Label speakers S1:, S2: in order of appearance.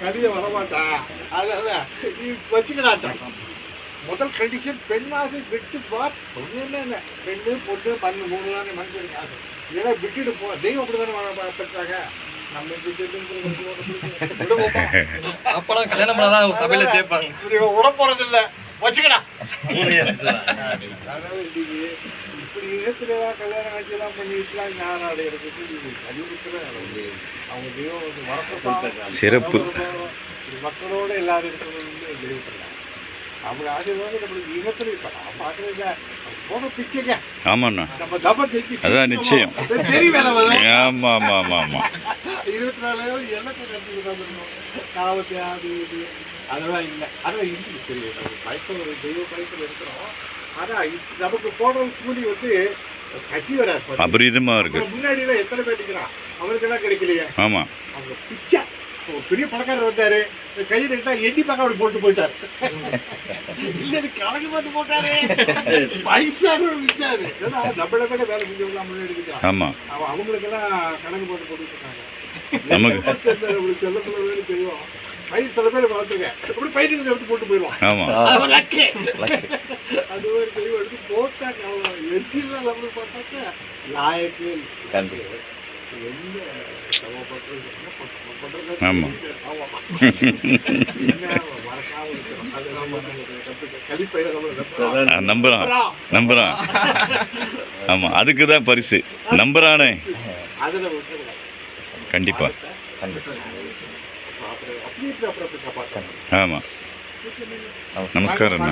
S1: கடியை வரமாட்டா. அதனால நீ வச்சுக்கலாட்டான். முதல் கண்டிஷன் பெண்ணாசை விட்டு பார். பொண்ணு என்ன பெண்ணு பொண்ணு பண்ணு 3 தானே மனுஷனுக்கு ஆசை. இதெல்லாம் விட்டுட்டு போ. தெய்வம் அப்படி தானே பெற்றாங்க. நம்ம
S2: அப்பெல்லாம் கல்யாணம் பண்ணாதான் சபையில சேர்ப்பாங்க.
S1: விட போறது இல்லை, வச்சுக்கடா. இப்படி ஏற்றுலவா கல்யாணம் ஆட்சியெல்லாம் பண்ணிட்டுலாம் ஞானம் அடையிறதுக்கு அறிவுறுத்துற அவங்க தெய்வம் வரப்பிரசாதம்
S3: சிறப்பு.
S1: மக்களோட எல்லாரும் இருக்கிறது தெய்வத்தில் அப்படி ஆசீர்வாதம் நம்மளுக்கு யுகத்தில் இருக்கலாம். நம்ம பார்க்கறது போன பிச்சைங்க.
S3: ஆமாண்ணா,
S1: நம்ம தப்ப தெரிஞ்சு
S3: அதான் நிச்சயம்.
S1: தெரியும்.
S3: ஆமாம் ஆமாம் ஆமாம் ஆமாம்.
S1: 24 எல்லாத்தையும் கற்றுக்கிட்டு வந்துடணும். காவத்தை அது இது அதெல்லாம் இல்லை. அதான் இருக்குது தெரியும். நம்ம பயத்தில் தெய்வ பயத்தில் இருக்கிறோம். ஆனால் நமக்கு போடுற கூலி வந்து கட்டி வராது.
S3: அபரீதமாக இருக்கு.
S1: முன்னாடிலாம் எத்தனை பேர் நிற்கிறான், அவருக்கெல்லாம் கிடைக்கலையே.
S3: ஆமாம்,
S1: அவங்க பிச்சை. ஒரு பெரிய பணக்காரர் வந்தார், கையில் எடுத்தா எண்ணி பார்க்க அப்படி போட்டு போயிட்டார். இல்லை கணக்கு பார்த்து போட்டாரு, பைசா விட்டாரு. ஏன்னா நம்மளை விட வேலை செஞ்சவங்களாம் முன்னாடி இருக்கிறான்.
S3: ஆமாம்.
S1: அவங்களுக்கெல்லாம் கணக்கு போட்டு போட்டுருக்காங்க.
S3: நமக்கு
S1: செல்லத்துல வேலை தெரியும். பயிர் சில பேர் வளர்த்துருங்க, அப்படி பயிருக்கு எடுத்து போட்டு போயிடுவான்.
S3: ஆமாம்,
S1: அது மாதிரி தெரியும் எடுத்து போட்டாங்க. அவ்வளோ எட்டிலாம் நம்மளுக்கு பார்த்தாக்க லாயக்கு என்ன சமப்படுறது என்ன பண்ணுறது.
S3: ஆமாம். நம்புறான் நம்புறான். ஆமாம், அதுக்கு தான் பரிசு. நம்புறானே. கண்டிப்பாக. ஆமாம். நமஸ்காரம்.